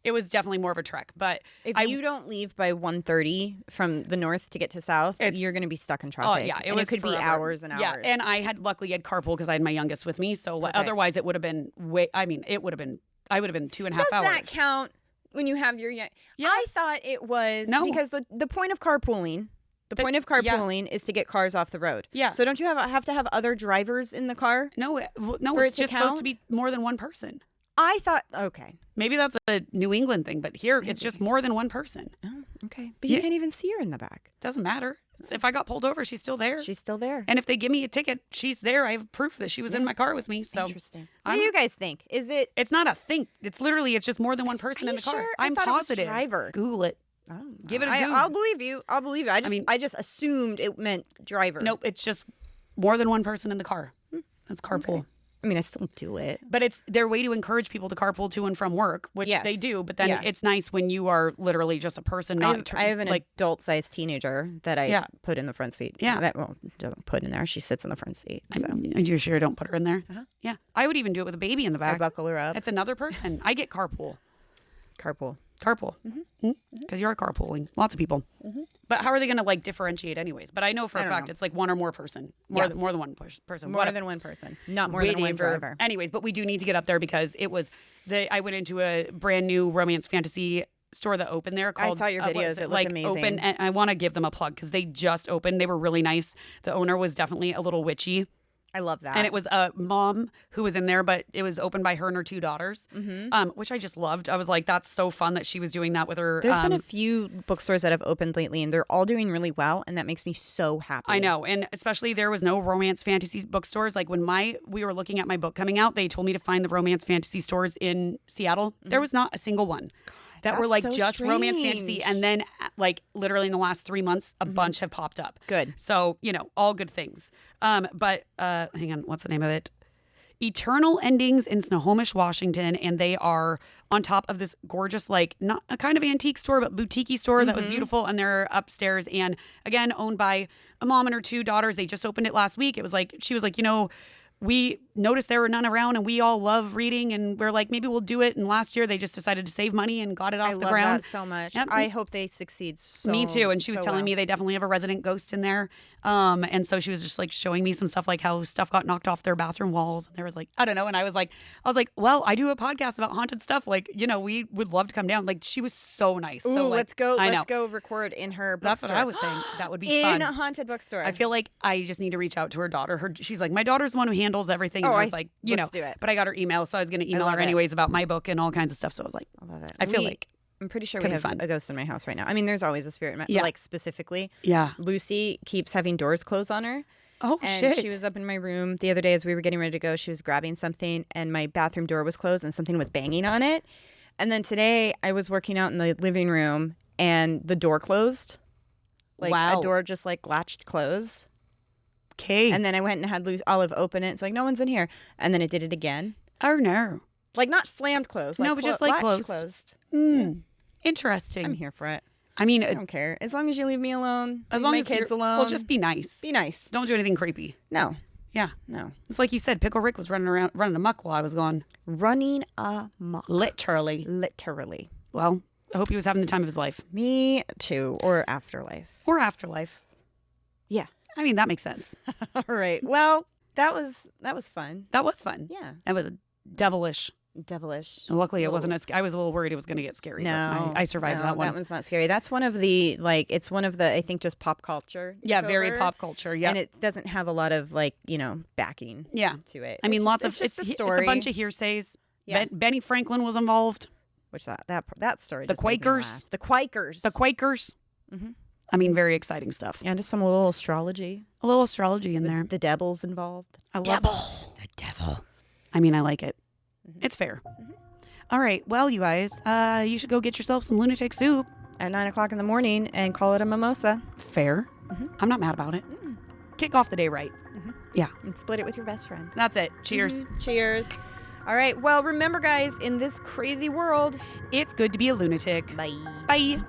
it was definitely more of a trek. But if you don't leave by 1:30 from the north to get to south, you're going to be stuck in traffic. Oh, yeah. It could be hours and hours. Yeah, and I had luckily had carpool because I had my youngest with me. So otherwise it would have been I would have been 2.5 hours. Does that count when you have your young? Yes. I thought it was because the point of carpooling. The point of carpooling is to get cars off the road. Yeah. So don't you have to have other drivers in the car? No, it's just supposed to be more than one person. I thought, okay. Maybe that's a New England thing, but here it's just more than one person. Oh, okay. But you can't even see her in the back. Doesn't matter. If I got pulled over, she's still there. She's still there. And if they give me a ticket, she's there. I have proof that she was in my car with me. So interesting. What do you guys think? Is it? It's not a think. It's literally, it's just more than one person in the car. Sure? I'm positive. It was driver. Google it. Oh, give it a Google. I'll believe you. I just assumed it meant driver. Nope. It's just more than one person in the car. That's carpool. Okay. I mean, I still do it. But it's their way to encourage people to carpool to and from work, which they do. But then it's nice when you are literally just a person. I have an adult-sized teenager that I put in the front seat. Yeah. That doesn't put in there. She sits in the front seat. So. Are you sure I don't put her in there? Uh-huh. Yeah. I would even do it with a baby in the back. I buckle her up. It's another person. I get carpool. Carpool. Because you're carpooling. Lots of people. Mm-hmm. But how are they going to like differentiate anyways? But I know for a fact it's like one or more person. More than one person. More than one person. Not more than one driver. Anyways, but we do need to get up there because it was I went into a brand new romance fantasy store that opened there called, I saw your videos. It looked amazing. Open, and I want to give them a plug because they just opened. They were really nice. The owner was definitely a little witchy. I love that. And it was a mom who was in there, but it was opened by her and her 2 daughters, which I just loved. I was like, that's so fun that she was doing that with her. There's been a few bookstores that have opened lately, and they're all doing really well, and that makes me so happy. I know. And especially there was no romance fantasy bookstores. Like when we were looking at my book coming out, they told me to find the romance fantasy stores in Seattle. There was not a single one. That were like so just strange. Romance fantasy. And then like literally in the last 3 months, a bunch have popped up. Good. So, all good things. But hang on, what's the name of it? Eternal Endings in Snohomish, Washington. And they are on top of this gorgeous, like not a kind of antique store, but boutique-y store that was beautiful. And they're upstairs. And again, owned by a mom and her 2 daughters. They just opened it last week. It was like, she was like, we noticed there were none around and we all love reading and we're like, maybe we'll do it. And last year they just decided to save money and got it off the ground. I love that so much. Yep. I hope they succeed so Me too. And she was telling me they definitely have a resident ghost in there. And so she was just like showing me some stuff like how stuff got knocked off their bathroom walls. And there was like, I don't know. And I was like, well, I do a podcast about haunted stuff. Like, we would love to come down. Like she was so nice. Ooh, so let's go record in her bookstore. That's what I was saying. That would be fun. In a haunted bookstore. I feel like I just need to reach out to her daughter. She's like, my daughter's the one who handles everything. Oh, and I was like, let's do it. But I got her email, so I was going to email her anyways about my book and all kinds of stuff. So I was like, I love it. I feel like I'm pretty sure we have a ghost in my house right now. I mean, there's always a spirit, like specifically. Yeah. Lucy keeps having doors close on her. Oh, and shit. She was up in my room the other day as we were getting ready to go. She was grabbing something and my bathroom door was closed and something was banging on it. And then today I was working out in the living room and the door closed. Like a door just like latched close. Okay. And then I went and had Olive open it. It's like, no one's in here. And then it did it again. Oh, no. Like not slammed closed. No, but just like closed. Yeah. Interesting. I'm here for it. I mean, I don't care. As long as you leave me alone. As long my as kids alone. Well, just be nice. Be nice. Don't do anything creepy. No. Yeah. No. It's like you said, Pickle Rick was running amok while I was gone. Running amok. Literally. Well, I hope he was having the time of his life. Me too. Or afterlife. Yeah. I mean, that makes sense. All right. Well, that was fun. That was fun. Yeah. It was devilish. And luckily, it wasn't I was a little worried it was going to get scary. No. I survived that one. That one's not scary. That's one of the, it's one of the, I think, just pop culture. Yeah, very pop culture. Yeah. And it doesn't have a lot of, backing to it. I mean, it's a story. It's a bunch of hearsays. Yeah. Benny Franklin was involved. Which that story The just made me laugh. The Quakers. Mm-hmm. I mean, very exciting stuff. And just some little astrology. A little astrology in there. The devil's involved. I love the devil. I mean, I like it. Mm-hmm. It's fair. Mm-hmm. All right. Well, you guys, you should go get yourself some lunatic soup at 9:00 in the morning and call it a mimosa. Fair. Mm-hmm. I'm not mad about it. Mm-hmm. Kick off the day right. Mm-hmm. Yeah. And split it with your best friend. That's it. Cheers. Mm-hmm. Cheers. All right. Well, remember, guys, in this crazy world, it's good to be a lunatic. Bye. Bye.